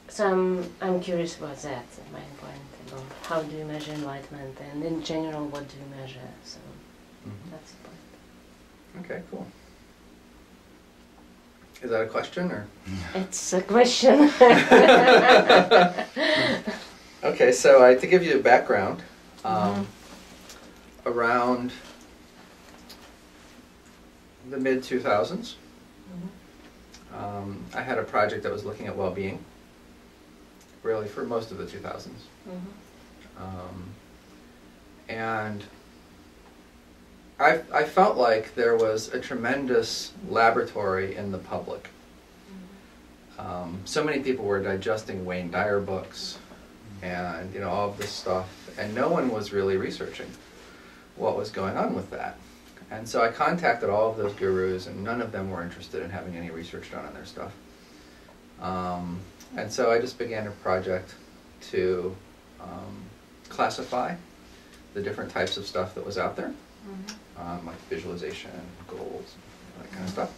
So I'm curious about that, my point about how do you measure enlightenment, and in general, what do you measure? So that's the point. Okay, cool. Is that a question or? It's a question. Okay, so to give you a background, around the mid-2000s, I had a project that was looking at well-being, really for most of the 2000s. And I felt like there was a tremendous laboratory in the public. So many people were digesting Wayne Dyer books and all of this stuff, and no one was really researching what was going on with that. And so I contacted all of those gurus, and none of them were interested in having any research done on their stuff. And so I just began a project to classify the different types of stuff that was out there, like visualization, goals, that kind of stuff.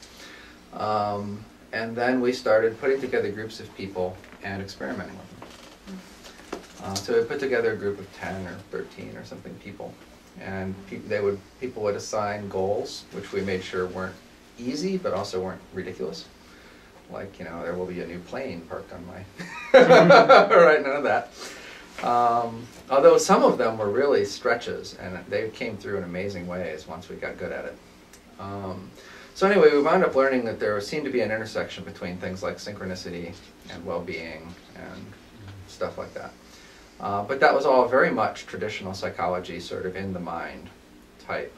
And then we started putting together groups of people and experimenting with them. So we put together a group of 10 or 13 or something people, and people would assign goals, which we made sure weren't easy but also weren't ridiculous. Like, there will be a new plane parked on my... right, none of that. Although some of them were really stretches, and they came through in amazing ways once we got good at it. So anyway, we wound up learning that there seemed to be an intersection between things like synchronicity and well-being and stuff like that. But that was all very much traditional psychology, sort of in the mind type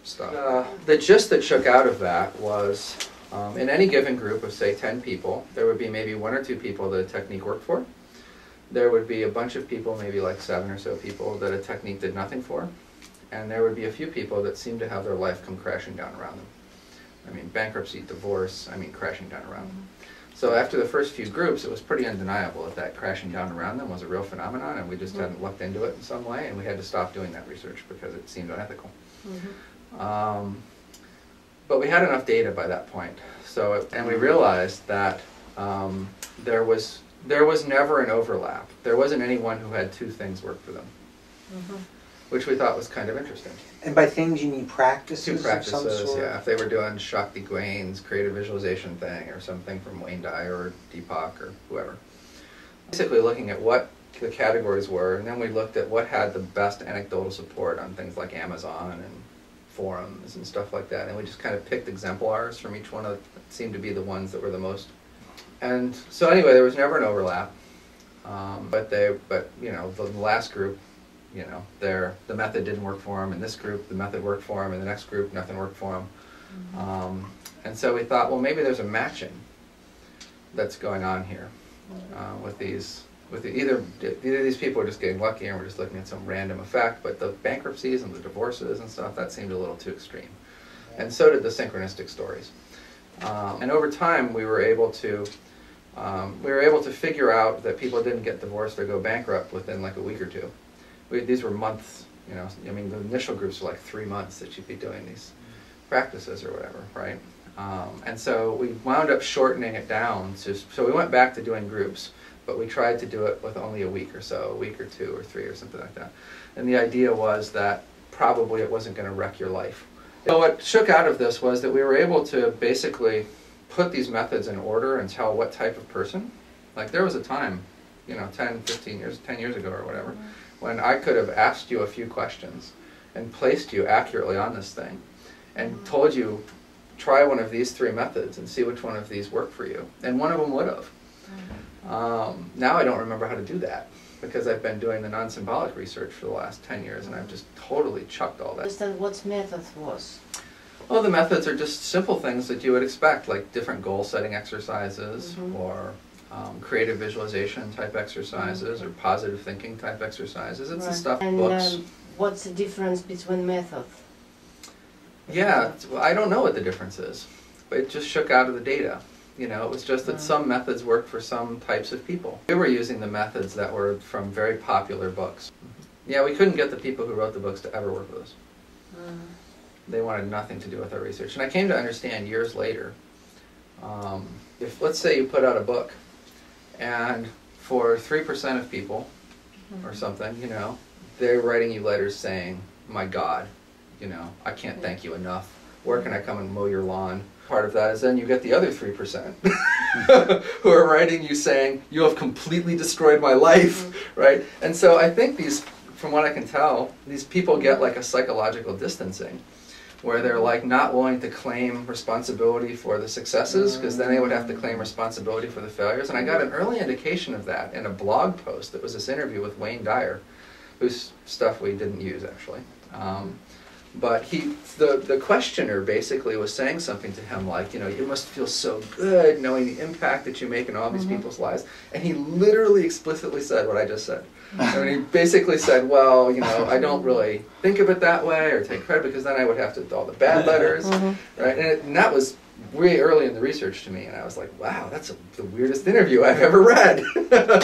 stuff. The gist that shook out of that was, in any given group of, say, 10 people, there would be maybe 1 or 2 people that a technique worked for. There would be a bunch of people, maybe like 7 or so people, that a technique did nothing for. And there would be a few people that seemed to have their life come crashing down around them. I mean, bankruptcy, divorce, crashing down around them. So after the first few groups, it was pretty undeniable that crashing down around them was a real phenomenon, and we just hadn't looked into it in some way, and we had to stop doing that research because it seemed unethical. But we had enough data by that point, and we realized that there was never an overlap. There wasn't anyone who had 2 things work for them, which we thought was kind of interesting. And by things you mean practices? 2 practices, of some sort? yeah. If they were doing Shakti Gwain's creative visualization thing, or something from Wayne Dyer or Deepak or whoever. Basically looking at what the categories were, and then we looked at what had the best anecdotal support on things like Amazon and forums and stuff like that, and we just kind of picked exemplars from each one of that seemed to be the ones that were the most. And so anyway, there was never an overlap, but the last group, the method didn't work for them. In this group, the method worked for them. In the next group, nothing worked for them. And so we thought, well, maybe there's a matching that's going on here with these. Either these people are just getting lucky, and we're just looking at some random effect. But the bankruptcies and the divorces and stuff, that seemed a little too extreme. And so did the synchronistic stories. And over time, we were able to figure out that people didn't get divorced or go bankrupt within like a week or 2. These were months, the initial groups were like 3 months that you'd be doing these practices or whatever, right? And so we wound up shortening it down. So we went back to doing groups, but we tried to do it with only a week or so, a week or 2 or 3 or something like that. And the idea was that probably it wasn't going to wreck your life. So what shook out of this was that we were able to basically put these methods in order and tell what type of person. Like there was a time, 10 years ago or whatever, when I could have asked you a few questions and placed you accurately on this thing and told you, try one of these 3 methods and see which one of these work for you. And one of them would have. Now I don't remember how to do that because I've been doing the non-symbolic research for the last 10 years and I've just totally chucked all that. Understand what method was? Well, the methods are just simple things that you would expect, like different goal-setting exercises or creative visualization type exercises or positive thinking type exercises. It's the stuff books. What's the difference between methods? Yeah, I don't know what the difference is. It just shook out of the data. It was just that some methods worked for some types of people. We were using the methods that were from very popular books. Yeah, we couldn't get the people who wrote the books to ever work with us. They wanted nothing to do with our research. And I came to understand years later, if let's say you put out a book And for 3% of people, or something, you know, they're writing you letters saying, my God, you know, I can't thank you enough. Where can I come and mow your lawn? Part of that is then you get the other 3% who are writing you saying, you have completely destroyed my life, right? And so I think these, from what I can tell, these people get like a psychological distancing, where they're like not willing to claim responsibility for the successes, because then they would have to claim responsibility for the failures. And I got an early indication of that in a blog post that was this interview with Wayne Dyer, whose stuff we didn't use actually. But the questioner basically was saying something to him like, you know, you must feel so good knowing the impact that you make in all these people's lives. And he literally explicitly said what I just said. I mean, he basically said, well, you know, I don't really think of it that way or take credit, because then I would have to do all the bad letters, right? And that was way early in the research to me, and I was like, wow, that's the weirdest interview I've ever read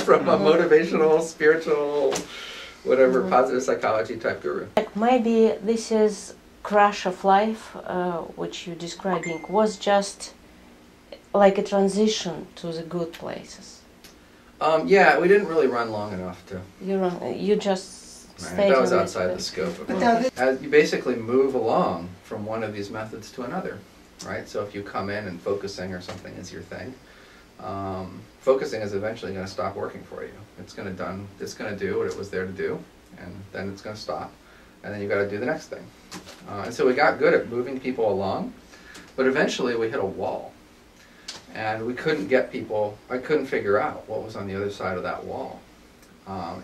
from a motivational, spiritual, whatever, positive psychology type guru. Like maybe this is crash of life, which you're describing, was just like a transition to the good places. Yeah, we didn't really run long enough to. You just stayed. That was outside the scope of it. You basically move along from one of these methods to another, right? So if you come in and focusing or something is your thing, focusing is eventually going to stop working for you. It's going to do what it was there to do, and then it's going to stop, and then you got to do the next thing. And so we got good at moving people along, but eventually we hit a wall. And we couldn't get people, I couldn't figure out what was on the other side of that wall.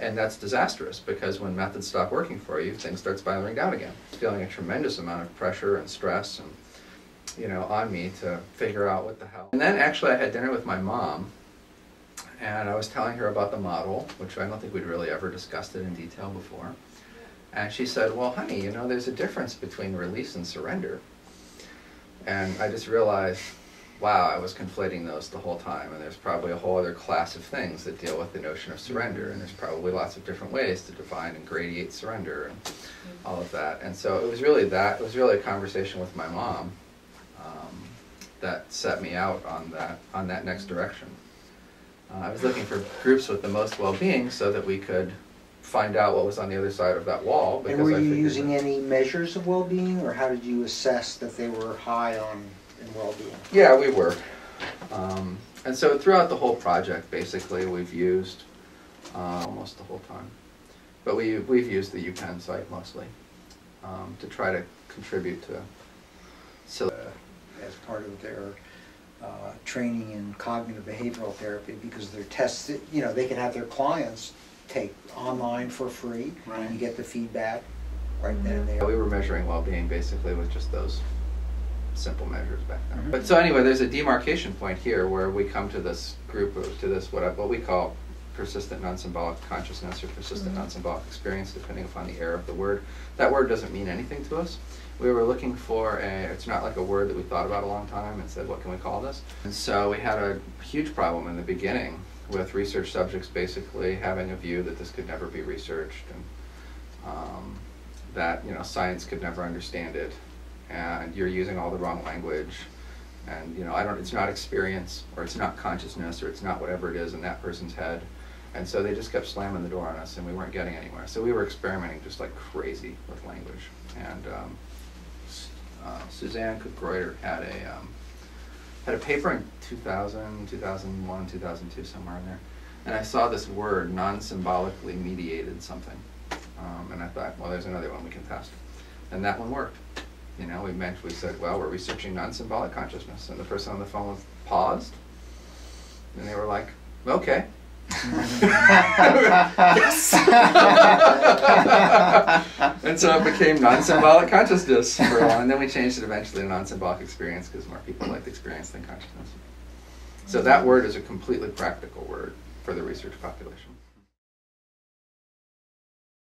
And that's disastrous, because when methods stop working for you, things start spiraling down again. Feeling a tremendous amount of pressure and stress and, you know, on me to figure out what the hell. And then actually I had dinner with my mom, and I was telling her about the model, which I don't think we'd really ever discussed it in detail before. And she said, well, honey, you know, there's a difference between release and surrender. And I just realized, wow, I was conflating those the whole time, and there's probably a whole other class of things that deal with the notion of surrender, and there's probably lots of different ways to define and gradiate surrender and all of that. And so it was really that, it was really a conversation with my mom that set me out on that next direction. I was looking for groups with the most well-being so that we could find out what was on the other side of that wall. And were you using any measures of well-being, or how did you assess that they were high on in well-being? Yeah, we were. And so throughout the whole project, basically, we've used, almost the whole time, but we've used the UPenn site mostly to try to contribute to. So, as part of their training in cognitive behavioral therapy, because they're tested, you know, they can have their clients take online for free, and you get the feedback right then and there. We were measuring well-being basically with just those simple measures back then. But so anyway, there's a demarcation point here where we come to this group, to this what we call persistent non-symbolic consciousness or persistent non-symbolic experience, depending upon the era of the word. That word doesn't mean anything to us. We were looking for it's not like a word that we thought about a long time and said, what can we call this? And so we had a huge problem in the beginning with research subjects basically having a view that this could never be researched, and that, you know, science could never understand it, and you're using all the wrong language, and, you know, it's not experience, or it's not consciousness, or it's not whatever it is in that person's head. And so they just kept slamming the door on us, and we weren't getting anywhere. So we were experimenting just like crazy with language. And Suzanne Cook-Greuter had a paper in 2000, 2001, 2002, somewhere in there. And I saw this word, non-symbolically mediated something. And I thought, well, there's another one we can test. And that one worked. You know, we said, well, we're researching non-symbolic consciousness. And the person on the phone paused. And they were like, okay. Yes. And so it became non-symbolic consciousness for a while, and then we changed it eventually to non-symbolic experience because more people liked experience than consciousness. So that word is a completely practical word for the research population.